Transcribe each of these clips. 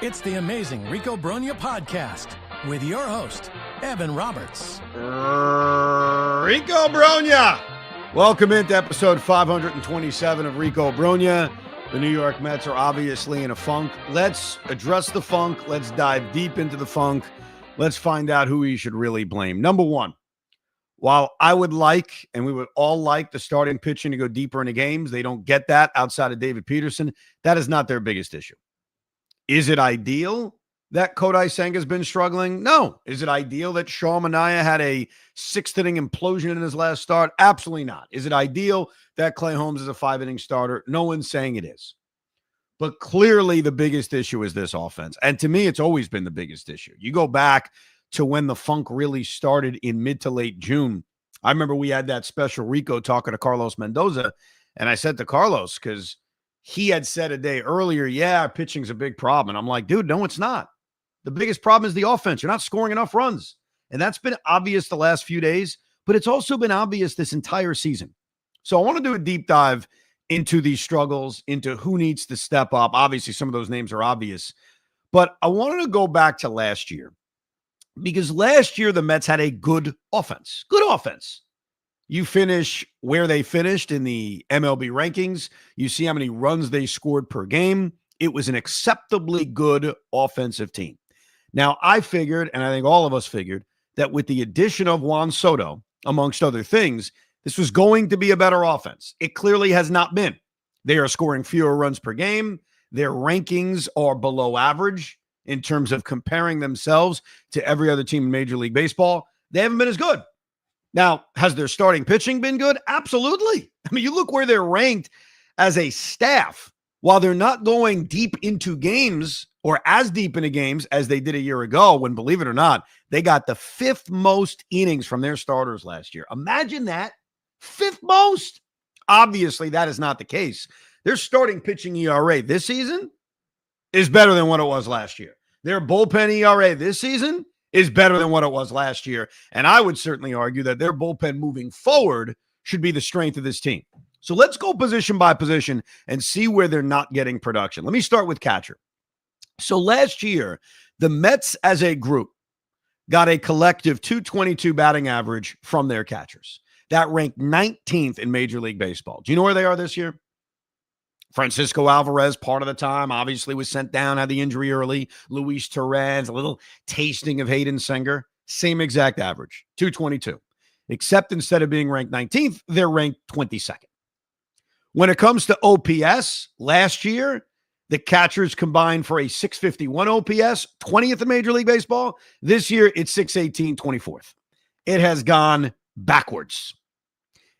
It's the amazing Rico Brogna podcast with your host, Evan Roberts. Rico Brogna! Welcome into episode 527 of Rico Brogna. The New York Mets are obviously in a funk. Let's address the funk. Let's dive deep into the funk. Let's find out who we should really blame. Number one, while I would like, and we would all like, the starting pitching to go deeper into games, they don't get that outside of David Peterson. That is not their biggest issue. Is it ideal that Kodai Senga's been struggling? No. Is it ideal that Sean Manaea had a sixth-inning implosion in his last start? Absolutely not. Is it ideal that Clay Holmes is a five-inning starter? No one's saying it is. But clearly the biggest issue is this offense. And to me, it's always been the biggest issue. You go back to when the funk really started in mid to late June. I remember we had that special Rico talking to Carlos Mendoza, and I said to Carlos, because he had said a day earlier, yeah, pitching's a big problem. And I'm like, dude, no, it's not. The biggest problem is the offense. You're not scoring enough runs. And that's been obvious the last few days, but it's also been obvious this entire season. So I want to do a deep dive into these struggles, into who needs to step up. Obviously, some of those names are obvious, but I wanted to go back to last year because last year the Mets had a good offense. Good offense. You finish where they finished in the MLB rankings. You see how many runs they scored per game. It was an acceptably good offensive team. Now, I figured, and I think all of us figured, that with the addition of Juan Soto, amongst other things, this was going to be a better offense. It clearly has not been. They are scoring fewer runs per game. Their rankings are below average in terms of comparing themselves to every other team in Major League Baseball. They haven't been as good. Now, has their starting pitching been good? Absolutely. I mean, you look where they're ranked as a staff. While they're not going deep into games or as deep into games as they did a year ago when, believe it or not, they got the fifth most innings from their starters last year. Imagine that. Fifth most. Obviously, that is not the case. Their starting pitching ERA this season is better than what it was last year. Their bullpen ERA this season is better than what it was last year. And I would certainly argue that their bullpen moving forward should be the strength of this team. So let's go position by position and see where they're not getting production. Let me start with catcher. So last year, the Mets as a group got a collective 222 batting average from their catchers. That ranked 19th in Major League Baseball. Do you know where they are this year? Francisco Alvarez, part of the time, obviously was sent down, had the injury early. Luis Torrens, a little tasting of Hayden Senger. Same exact average, 222. Except instead of being ranked 19th, they're ranked 22nd. When it comes to OPS, last year, the catchers combined for a 651 OPS, 20th in Major League Baseball. This year, it's 618, 24th. It has gone backwards.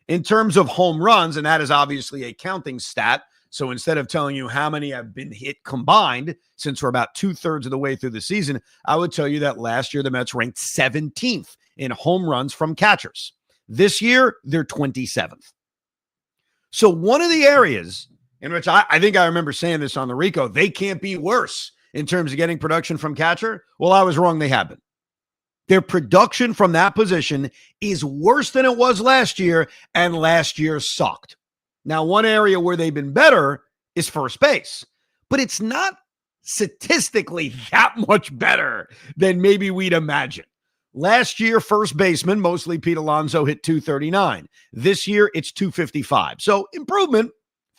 In terms of home runs, and that is obviously a counting stat, so instead of telling you how many have been hit combined, since we're about 2/3 of the way through the season, I would tell you that last year the Mets ranked 17th in home runs from catchers. This year, they're 27th. So one of the areas in which I think I remember saying this on the Rico, they can't be worse in terms of getting production from catcher. Well, I was wrong. They have been. Their production from that position is worse than it was last year, and last year sucked. Now, one area where they've been better is first base, but it's not statistically that much better than maybe we'd imagine. Last year, first baseman, mostly Pete Alonso, hit 239. This year, it's 255. So improvement,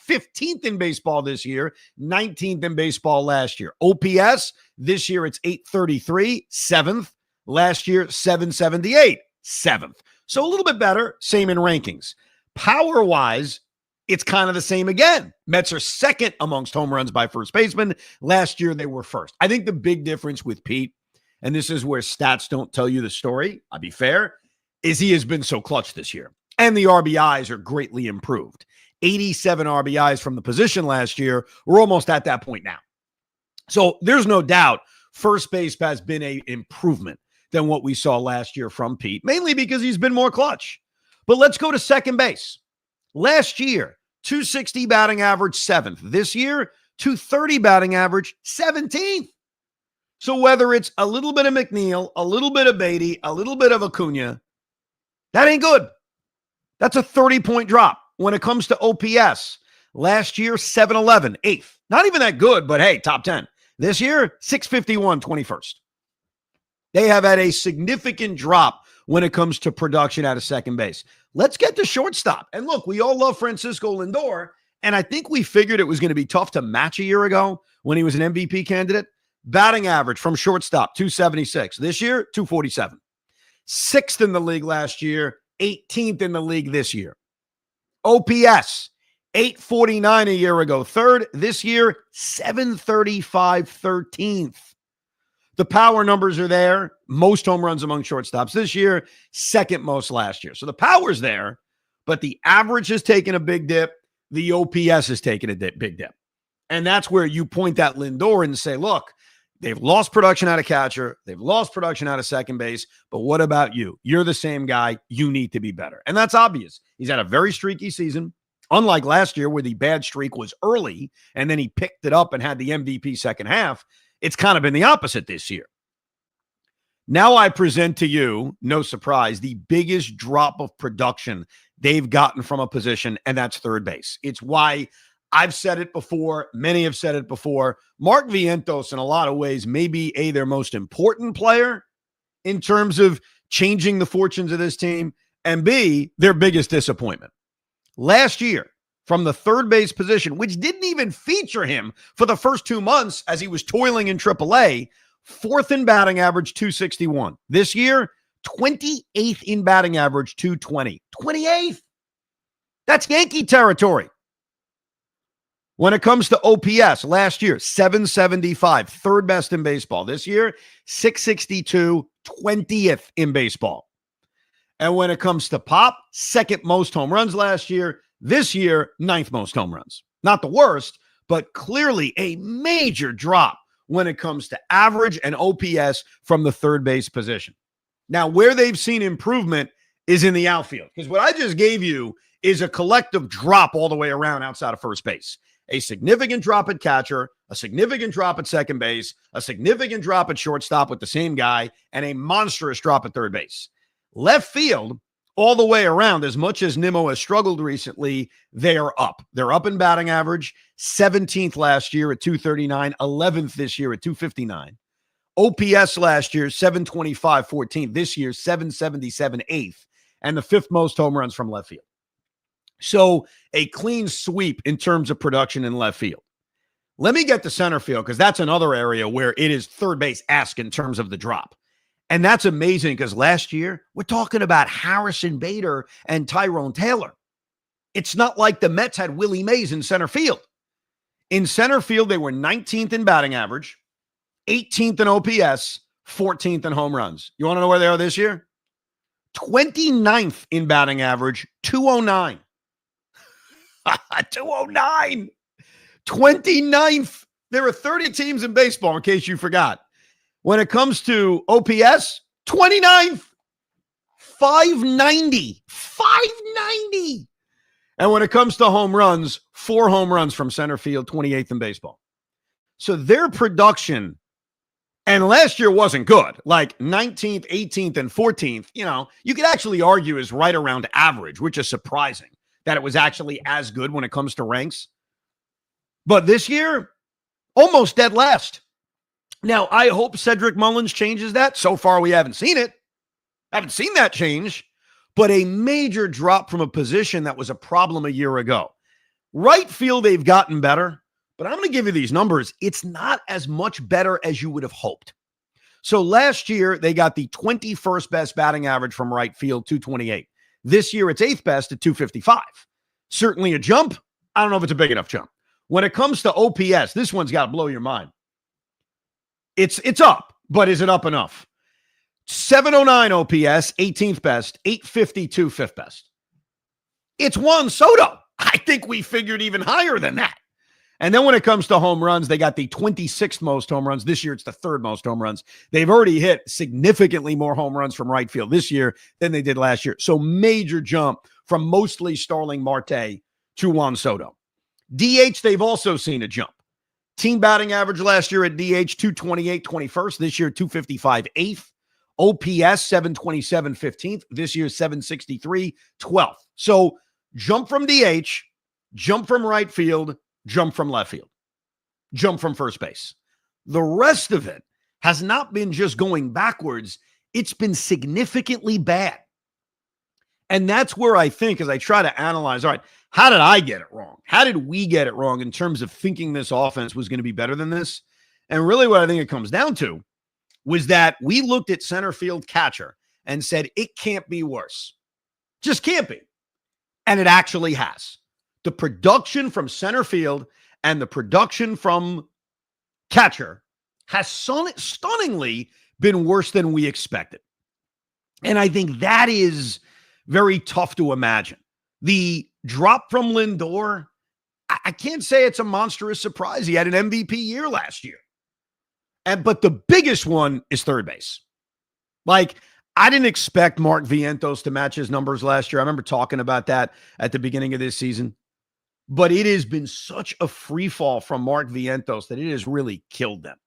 15th in baseball this year, 19th in baseball last year. OPS, this year it's 833, 7th. Last year, 778, 7th. So a little bit better, same in rankings. Power-wise, it's kind of the same again. Mets are second amongst home runs by first baseman. Last year, they were first. I think the big difference with Pete, and this is where stats don't tell you the story, I'll be fair, is he has been so clutch this year. And the RBIs are greatly improved. 87 RBIs from the position last year. We're almost at that point now. So there's no doubt first base has been an improvement than what we saw last year from Pete, mainly because he's been more clutch. But let's go to second base. Last year, 260 batting average, 7th. This year, 230 batting average, 17th. So whether it's a little bit of McNeil, a little bit of Beatty, a little bit of Acuna, that ain't good. That's a 30-point drop. When it comes to OPS, last year, 711, 8th. Not even that good, but hey, top 10. This year, 651, 21st. They have had a significant drop when it comes to production out of second base. Let's get to shortstop. And look, we all love Francisco Lindor, and I think we figured it was going to be tough to match a year ago when he was an MVP candidate. Batting average from shortstop, 276. This year, 247. Sixth in the league last year, 18th in the league this year. OPS, 849 a year ago. Third, this year, 735, 13th. The power numbers are there. Most home runs among shortstops this year, second most last year. So the power's there, but the average has taken a big dip. The OPS has taken a big dip. And that's where you point at Lindor and say, look, they've lost production out of catcher. They've lost production out of second base. But what about you? You're the same guy. You need to be better. And that's obvious. He's had a very streaky season, unlike last year where the bad streak was early and then he picked it up and had the MVP second half. It's kind of been the opposite this year. Now I present to you, no surprise, the biggest drop of production they've gotten from a position, and that's third base. It's why I've said it before. Many have said it before. Mark Vientos, in a lot of ways, may be their most important player in terms of changing the fortunes of this team, and B, their biggest disappointment. Last year, from the third base position, which didn't even feature him for the first 2 months as he was toiling in AAA, fourth in batting average, 261. This year, 28th in batting average, 220. 28th! That's Yankee territory. When it comes to OPS, last year, 775, third best in baseball. This year, 662, 20th in baseball. And when it comes to pop, second most home runs last year. This year, ninth most home runs. Not the worst, but clearly a major drop when it comes to average and OPS from the third base position. Now, where they've seen improvement is in the outfield, because what I just gave you is a collective drop all the way around outside of first base. A significant drop at catcher, a significant drop at second base, a significant drop at shortstop with the same guy, and a monstrous drop at third base. Left field, all the way around, as much as Nimmo has struggled recently, they are up. They're up in batting average, 17th last year at 239, 11th this year at 259. OPS last year, 725, 14th. This year, 777, 8th. And the fifth most home runs from left field. So a clean sweep in terms of production in left field. Let me get to center field, because that's another area where it is third base-esque in terms of the drop. And that's amazing, because last year, we're talking about Harrison Bader and Tyrone Taylor. It's not like the Mets had Willie Mays in center field. In center field, they were 19th in batting average, 18th in OPS, 14th in home runs. You want to know where they are this year? 29th in batting average, 209. 209. 29th. There are 30 teams in baseball, in case you forgot. When it comes to OPS, 29th, 590, 590. And when it comes to home runs, 4 home runs from center field, 28th in baseball. So their production, and last year wasn't good, like 19th, 18th, and 14th, you could actually argue is right around average, which is surprising that it was actually as good when it comes to ranks. But this year, almost dead last. Now, I hope Cedric Mullins changes that. So far, we haven't seen it. Haven't seen that change. But a major drop from a position that was a problem a year ago. Right field, they've gotten better. But I'm going to give you these numbers. It's not as much better as you would have hoped. So last year, they got the 21st best batting average from right field, 228. This year, it's 8th best at 255. Certainly a jump. I don't know if it's a big enough jump. When it comes to OPS, this one's got to blow your mind. It's up, but is it up enough? 709 OPS, 18th best, 852 fifth best. It's Juan Soto. I think we figured even higher than that. And then when it comes to home runs, they got the 26th most home runs. This year, it's the third most home runs. They've already hit significantly more home runs from right field this year than they did last year. So major jump from mostly Starling Marte to Juan Soto. DH, they've also seen a jump. Team batting average last year at DH, 228, 21st. This year, 255, 8th. OPS, 727, 15th. This year, 763, 12th. So jump from DH, jump from right field, jump from left field, jump from first base. The rest of it has not been just going backwards. It's been significantly bad. And that's where I think, as I try to analyze, all right, how did I get it wrong? How did we get it wrong in terms of thinking this offense was going to be better than this? And really what I think it comes down to was that we looked at center field catcher and said, it can't be worse. Just can't be. And it actually has. The production from center field and the production from catcher has stunningly been worse than we expected. And I think that is very tough to imagine. The drop from Lindor, I can't say it's a monstrous surprise. He had an MVP year last year. But the biggest one is third base. Like, I didn't expect Mark Vientos to match his numbers last year. I remember talking about that at the beginning of this season. But it has been such a free fall from Mark Vientos that it has really killed them.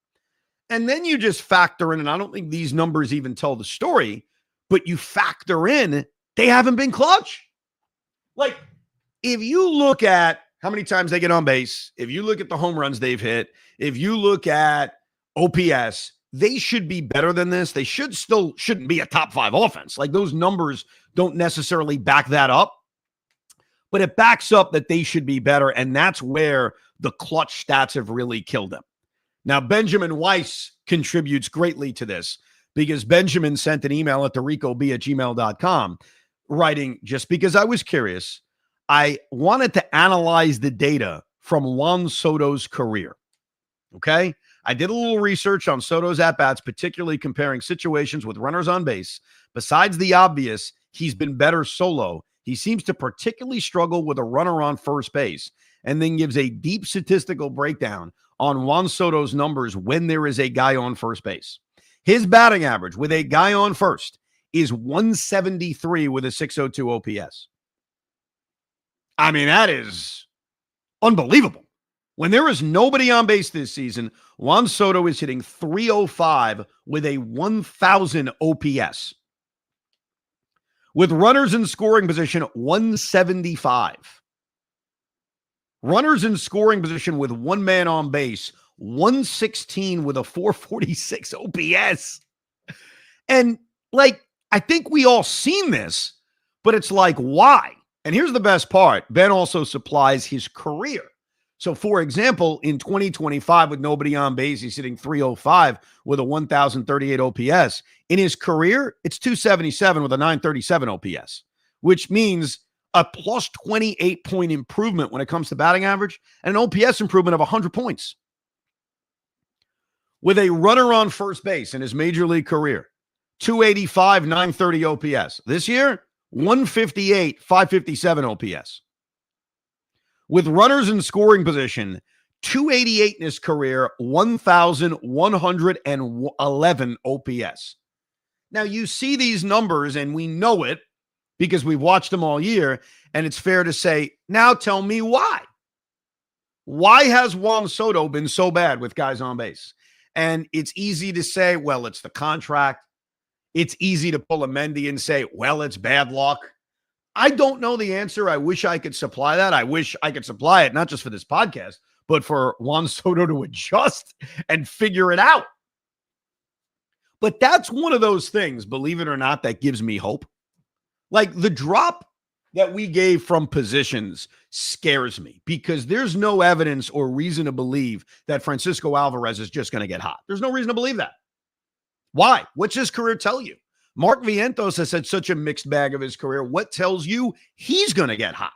And then you just factor in, and I don't think these numbers even tell the story, but you factor in they haven't been clutch. Like, if you look at how many times they get on base, if you look at the home runs they've hit, if you look at OPS, they should be better than this. They shouldn't be a top 5 offense. Like, those numbers don't necessarily back that up, but it backs up that they should be better. And that's where the clutch stats have really killed them. Now, Benjamin Weiss contributes greatly to this because Benjamin sent an email at thericob@gmail.com writing, just because I was curious, I wanted to analyze the data from Juan Soto's career. Okay? I did a little research on Soto's at-bats, particularly comparing situations with runners on base. Besides the obvious, he's been better solo. He seems to particularly struggle with a runner on first base, and then gives a deep statistical breakdown on Juan Soto's numbers when there is a guy on first base. His batting average with a guy on first is 173 with a 602 OPS. I mean, that is unbelievable. When there is nobody on base this season, Juan Soto is hitting 305 with a 1,000 OPS. With runners in scoring position, 175. Runners in scoring position with one man on base, 116 with a 446 OPS. And, like, I think we all seen this, but it's like, why? And here's the best part. Ben also supplies his career. So, for example, in 2025 with nobody on base, he's hitting 305 with a 1,038 OPS. In his career, it's 277 with a 937 OPS, which means a plus 28-point improvement when it comes to batting average and an OPS improvement of 100 points. With a runner on first base in his major league career, 285, 930 OPS. This year, 158, 557 OPS. With runners in scoring position, 288 in his career, 1,111 OPS. Now, you see these numbers, and we know it because we've watched them all year, and it's fair to say, now tell me why. Why has Juan Soto been so bad with guys on base? And it's easy to say, well, it's the contract. It's easy to pull a Mendy and say, well, it's bad luck. I don't know the answer. I wish I could supply that. I wish I could supply it, not just for this podcast, but for Juan Soto to adjust and figure it out. But that's one of those things, believe it or not, that gives me hope. Like, the drop that we gave from positions scares me because there's no evidence or reason to believe that Francisco Alvarez is just going to get hot. There's no reason to believe that. Why? What's his career tell you? Mark Vientos has had such a mixed bag of his career. What tells you he's going to get hot?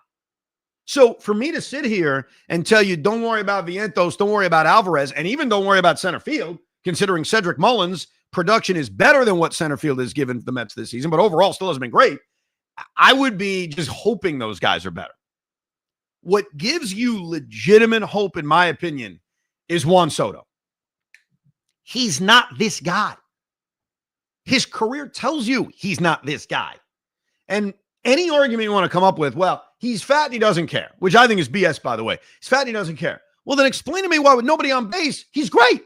So for me to sit here and tell you, don't worry about Vientos, don't worry about Alvarez, and even don't worry about center field, considering Cedric Mullins' production is better than what center field has given the Mets this season, but overall still hasn't been great. I would be just hoping those guys are better. What gives you legitimate hope, in my opinion, is Juan Soto. He's not this guy. His career tells you he's not this guy. And any argument you want to come up with, well, he's fat and he doesn't care, which I think is BS, by the way. He's fat and he doesn't care. Well, then explain to me why with nobody on base, he's great.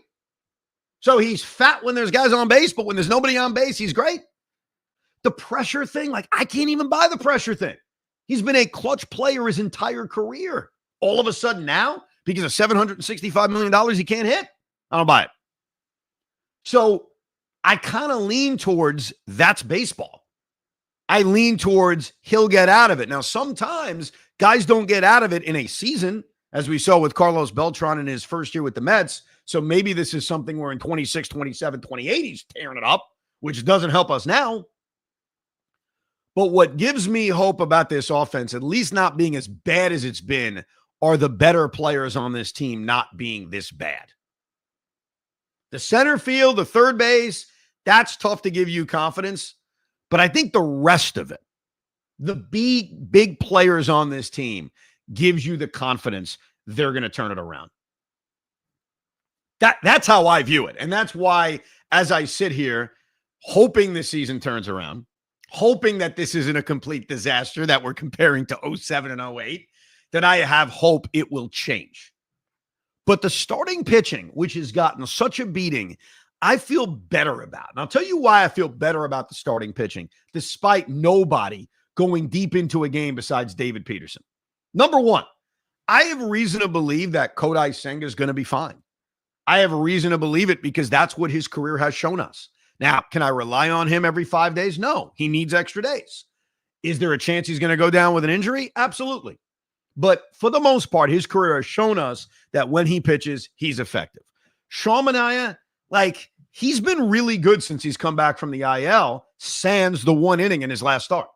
So he's fat when there's guys on base, but when there's nobody on base, he's great. The pressure thing, like, I can't even buy the pressure thing. He's been a clutch player his entire career. All of a sudden now, because of $765 million, he can't hit. I don't buy it. So I kind of lean towards that's baseball. I lean towards he'll get out of it. Now, sometimes guys don't get out of it in a season, as we saw with Carlos Beltran in his first year with the Mets. So maybe this is something where in 26, 27, 28, he's tearing it up, which doesn't help us now. But what gives me hope about this offense, at least not being as bad as it's been, are the better players on this team not being this bad. The center field, the third base, that's tough to give you confidence. But I think the rest of it, the big players on this team, gives you the confidence they're going to turn it around. That's how I view it. And that's why, as I sit here, hoping the season turns around, hoping that this isn't a complete disaster that we're comparing to 07 and 08, that I have hope it will change. But the starting pitching, which has gotten such a beating, I feel better about. And I'll tell you why I feel better about the starting pitching, despite nobody going deep into a game besides David Peterson. Number one, I have reason to believe that Kodai Senga is going to be fine. I have a reason to believe it because that's what his career has shown us. Now, can I rely on him every 5 days? No, he needs extra days. Is there a chance he's going to go down with an injury? Absolutely. But for the most part, his career has shown us that when he pitches, he's effective. Sean Manaea, he's been really good since he's come back from the IL, sans the one inning in his last start.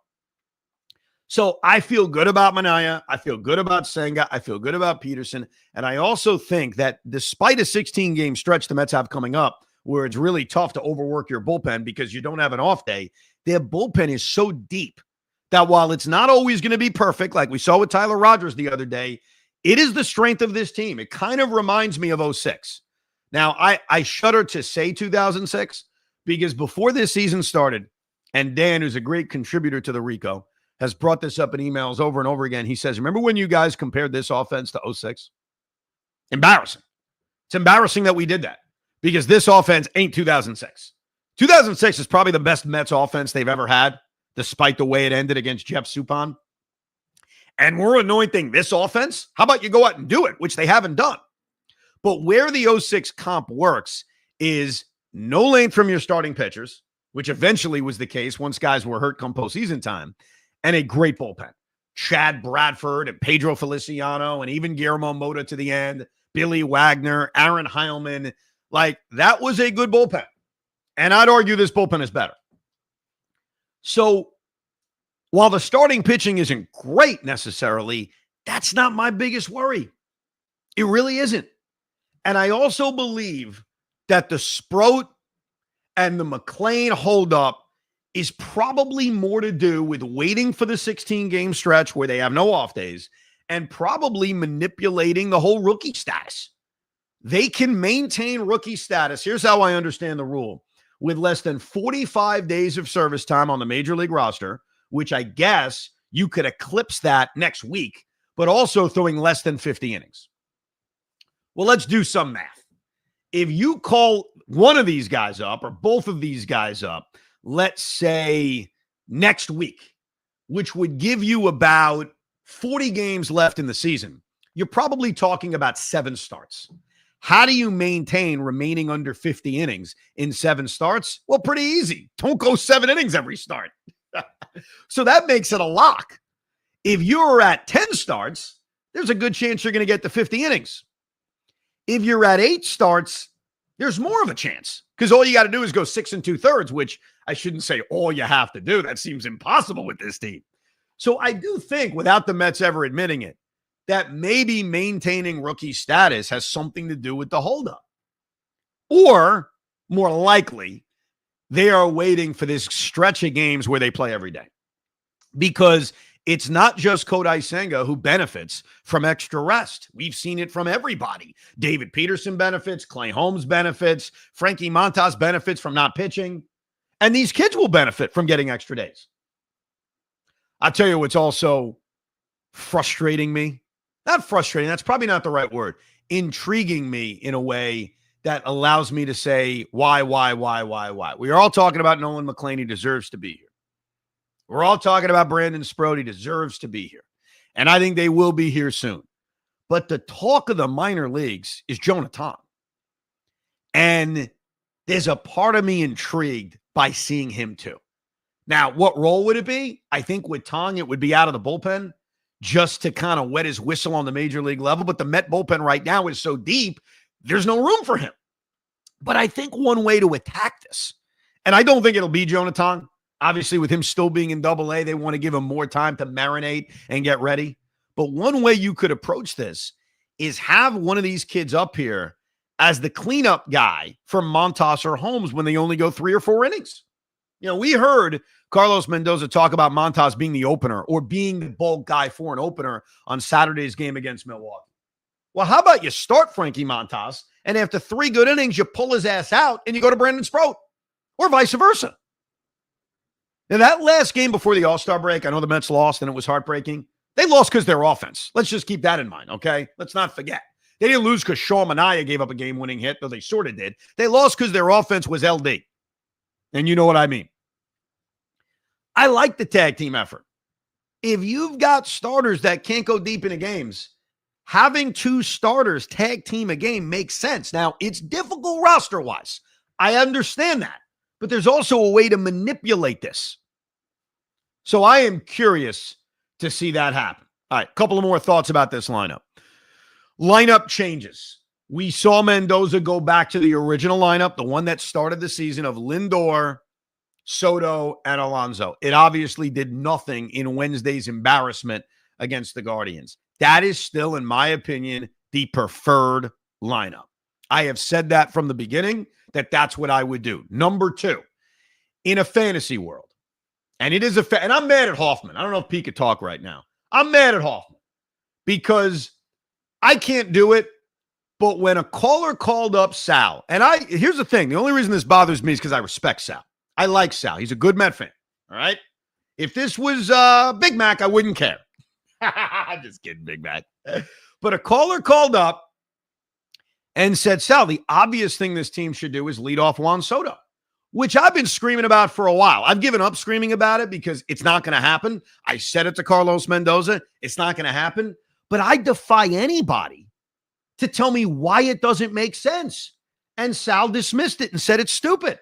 So I feel good about Manaea. I feel good about Senga. I feel good about Peterson. And I also think that despite a 16-game stretch the Mets have coming up, where it's really tough to overwork your bullpen because you don't have an off day, their bullpen is so deep that while it's not always going to be perfect, like we saw with Tyler Rogers the other day, it is the strength of this team. It kind of reminds me of 06. Now, I shudder to say 2006 because before this season started, and Dan, who's a great contributor to the Rico, has brought this up in emails over and over again. He says, remember when you guys compared this offense to 06? Embarrassing. It's embarrassing that we did that because this offense ain't 2006. 2006 is probably the best Mets offense they've ever had, despite the way it ended against Jeff Suppan. And we're anointing this offense. How about you go out and do it, which they haven't done. But where the 06 comp works is no length from your starting pitchers, which eventually was the case once guys were hurt come postseason time, and a great bullpen. Chad Bradford and Pedro Feliciano and even Guillermo Mota to the end, Billy Wagner, Aaron Heilman. That was a good bullpen. And I'd argue this bullpen is better. So while the starting pitching isn't great necessarily, that's not my biggest worry. It really isn't. And I also believe that the Sproat and the McLean holdup is probably more to do with waiting for the 16-game stretch where they have no off days and probably manipulating the whole rookie status. They can maintain rookie status. Here's how I understand the rule. With less than 45 days of service time on the major league roster, which I guess you could eclipse that next week, but also throwing less than 50 innings. Well, let's do some math. If you call one of these guys up or both of these guys up, let's say next week, which would give you about 40 games left in the season, you're probably talking about 7 starts. How do you maintain remaining under 50 innings in 7 starts? Well, pretty easy. Don't go 7 innings every start. So that makes it a lock. If you're at 10 starts, there's a good chance you're going to get to 50 innings. If you're at 8 starts, there's more of a chance because all you got to do is go 6 2/3, which I shouldn't say all you have to do. That seems impossible with this team. So I do think, without the Mets ever admitting it, that maybe maintaining rookie status has something to do with the holdup. Or, more likely, they are waiting for this stretch of games where they play every day. Because it's not just Kodai Senga who benefits from extra rest. We've seen it from everybody. David Peterson benefits, Clay Holmes benefits, Frankie Montas benefits from not pitching. And these kids will benefit from getting extra days. I'll tell you what's also frustrating me. Not frustrating, that's probably not the right word. Intriguing me in a way that allows me to say, why? We are all talking about Nolan McLean. He deserves to be here. We're all talking about Brandon Sproat. He deserves to be here. And I think they will be here soon. But the talk of the minor leagues is Jonah Tom. And there's a part of me intrigued by seeing him too. Now, what role would it be? I think with Tong, it would be out of the bullpen just to kind of wet his whistle on the major league level. But the Met bullpen right now is so deep, there's no room for him. But I think one way to attack this, and I don't think it'll be Jonah Tong. Obviously, with him still being in Double-A, they want to give him more time to marinate and get ready. But one way you could approach this is have one of these kids up here as the cleanup guy for Montas or Holmes when they only go 3 or 4 innings. We heard Carlos Mendoza talk about Montas being the opener or being the bulk guy for an opener on Saturday's game against Milwaukee. Well, how about you start Frankie Montas, and after 3 good innings, you pull his ass out and you go to Brandon Sproat, or vice versa. Now, that last game before the All-Star break, I know the Mets lost and it was heartbreaking. They lost because their offense. Let's just keep that in mind, okay? Let's not forget. They didn't lose because Shaw Manaea gave up a game-winning hit, though they sort of did. They lost because their offense was LD. And you know what I mean. I like the tag team effort. If you've got starters that can't go deep into games, having 2 starters tag team a game makes sense. Now, it's difficult roster-wise. I understand that. But there's also a way to manipulate this. So I am curious to see that happen. All right, a couple of more thoughts about this lineup. Lineup changes. We saw Mendoza go back to the original lineup, the one that started the season of Lindor, Soto, and Alonso. It obviously did nothing in Wednesday's embarrassment against the Guardians. That is still, in my opinion, the preferred lineup. I have said that from the beginning, that that's what I would do. Number 2, in a fantasy world, and it is and I'm mad at Hoffman. I don't know if Pete could talk right now. I'm mad at Hoffman because I can't do it, but when a caller called up Sal, and here's the thing, the only reason this bothers me is because I respect Sal. I like Sal. He's a good Met fan, all right? If this was Big Mac, I wouldn't care. I'm just kidding, Big Mac. But a caller called up and said, Sal, the obvious thing this team should do is lead off Juan Soto, which I've been screaming about for a while. I've given up screaming about it because it's not going to happen. I said it to Carlos Mendoza. It's not going to happen. But I defy anybody to tell me why it doesn't make sense. And Sal dismissed it and said it's stupid.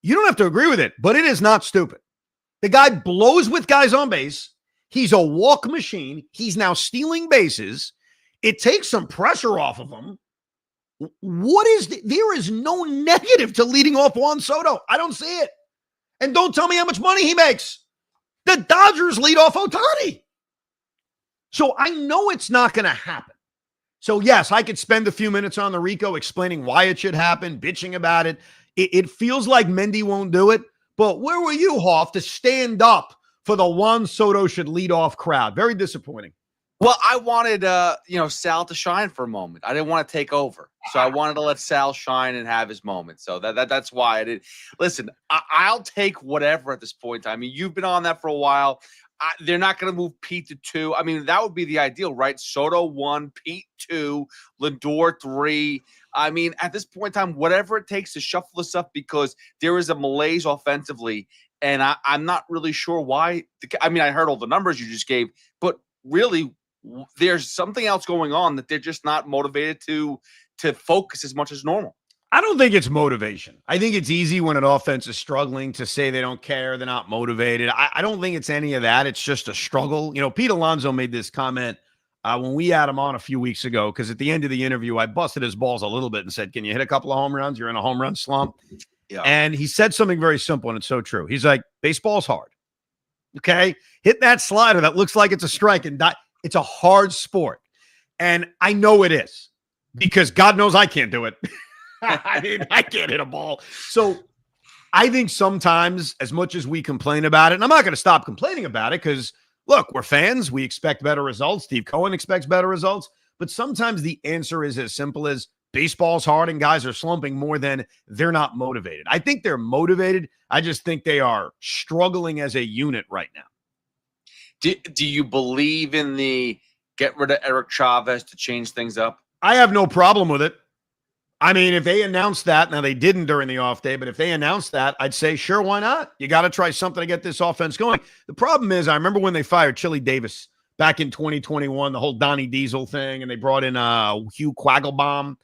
You don't have to agree with it, but it is not stupid. The guy blows with guys on base. He's a walk machine. He's now stealing bases. It takes some pressure off of him. There is no negative to leading off Juan Soto. I don't see it. And don't tell me how much money he makes. The Dodgers lead off Ohtani. So I know it's not going to happen. So yes, I could spend a few minutes on the Rico explaining why it should happen, bitching about it. It feels like Mendy won't do it. But where were you, Hoff, to stand up for the Juan Soto should lead off crowd? Very disappointing. Well, I wanted, Sal to shine for a moment. I didn't want to take over. So I wanted to let Sal shine and have his moment. So that's why I did. Listen, I'll take whatever at this point. I mean, you've been on that for a while. They're not going to move Pete to 2. I mean, that would be the ideal, right? Soto 1, Pete 2, Lindor 3. I mean, at this point in time, whatever it takes to shuffle this up because there is a malaise offensively. And I'm not really sure why. I heard all the numbers you just gave, but really, there's something else going on that they're just not motivated to focus as much as normal. I don't think it's motivation. I think it's easy when an offense is struggling to say they don't care, they're not motivated. I don't think it's any of that. It's just a struggle. Pete Alonso made this comment when we had him on a few weeks ago, because at the end of the interview, I busted his balls a little bit and said, can you hit a couple of home runs? You're in a home run slump. Yeah. And he said something very simple, and it's so true. He's like, baseball's hard. Okay? Hit that slider that looks like it's a strike and die. It's a hard sport. And I know it is, because God knows I can't do it. I can't hit a ball. So I think sometimes, as much as we complain about it, and I'm not going to stop complaining about it because, look, we're fans. We expect better results. Steve Cohen expects better results. But sometimes the answer is as simple as baseball's hard and guys are slumping more than they're not motivated. I think they're motivated. I just think they are struggling as a unit right now. Do you believe in the get rid of Eric Chavez to change things up? I have no problem with it. I mean, if they announced that, now they didn't during the off day, but if they announced that, I'd say, sure, why not? You got to try something to get this offense going. The problem is, I remember when they fired Chili Davis back in 2021, the whole Donnie Diesel thing, and they brought in Hugh Quagglebaum.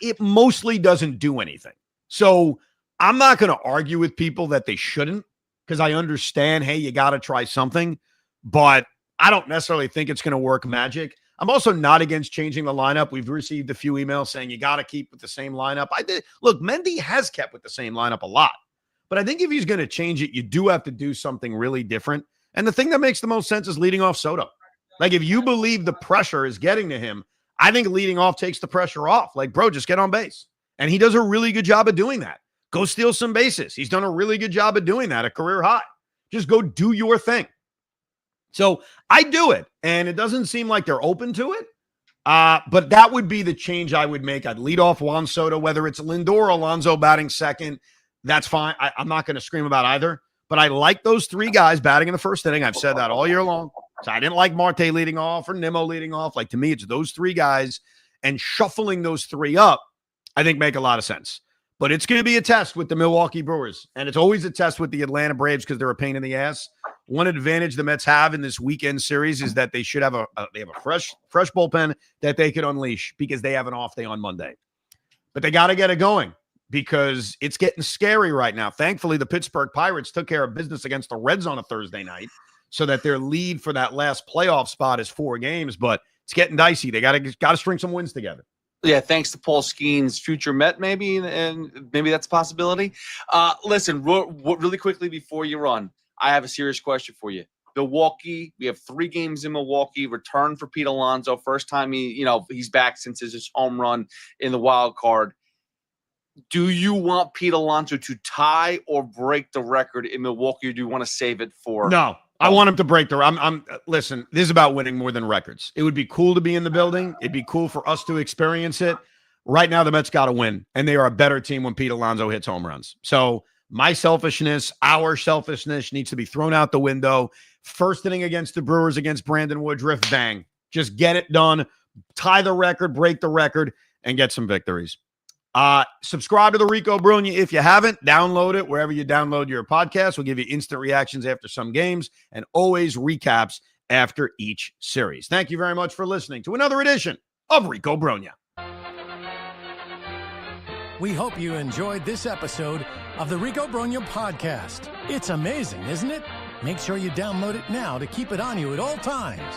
It mostly doesn't do anything. So I'm not going to argue with people that they shouldn't, because I understand, hey, you got to try something, but I don't necessarily think it's going to work magic. I'm also not against changing the lineup. We've received a few emails saying you got to keep with the same lineup. Look, Mendy has kept with the same lineup a lot, but I think if he's going to change it, you do have to do something really different. And the thing that makes the most sense is leading off Soto. Like, if you believe the pressure is getting to him, I think leading off takes the pressure off. Like, bro, just get on base. And he does a really good job of doing that. Go steal some bases. He's done a really good job of doing that, a career high. Just go do your thing. So I do it, and it doesn't seem like they're open to it. But that would be the change I would make. I'd lead off Juan Soto, whether it's Lindor or Alonso batting second. That's fine. I'm not going to scream about either. But I like those three guys batting in the first inning. I've said that all year long. So I didn't like Marte leading off or Nimmo leading off. Like, to me, it's those three guys, and shuffling those three up, I think, make a lot of sense. But it's going to be a test with the Milwaukee Brewers, and it's always a test with the Atlanta Braves because they're a pain in the ass. One advantage the Mets have in this weekend series is that they should have a fresh bullpen that they could unleash because they have an off day on Monday. But they got to get it going because it's getting scary right now. Thankfully, the Pittsburgh Pirates took care of business against the Reds on a Thursday night so that their lead for that last playoff spot is 4 games, but it's getting dicey. They got to string some wins together. Yeah, thanks to Paul Skeen's future Met, maybe, and maybe that's a possibility. Listen, really quickly before you run, I have a serious question for you. Milwaukee, we have 3 games in Milwaukee. Return for Pete Alonso, first time he's back since his home run in the wild card. Do you want Pete Alonso to tie or break the record in Milwaukee, or do you want to save it for? No. I want him to break the listen, this is about winning more than records. It would be cool to be in the building. It'd be cool for us to experience it. Right now, the Mets got to win, and they are a better team when Pete Alonso hits home runs. So my selfishness, our selfishness needs to be thrown out the window. First inning against the Brewers, against Brandon Woodruff, bang. Just get it done. Tie the record, break the record, and get some victories. Subscribe to the Rico Brogna if you haven't. Download it wherever you download your podcast. We'll give you instant reactions after some games and always recaps after each series. Thank you very much for listening to another edition of Rico Brogna. We hope you enjoyed this episode of the Rico Brogna podcast. It's amazing, isn't it? Make sure you download it now to keep it on you at all times.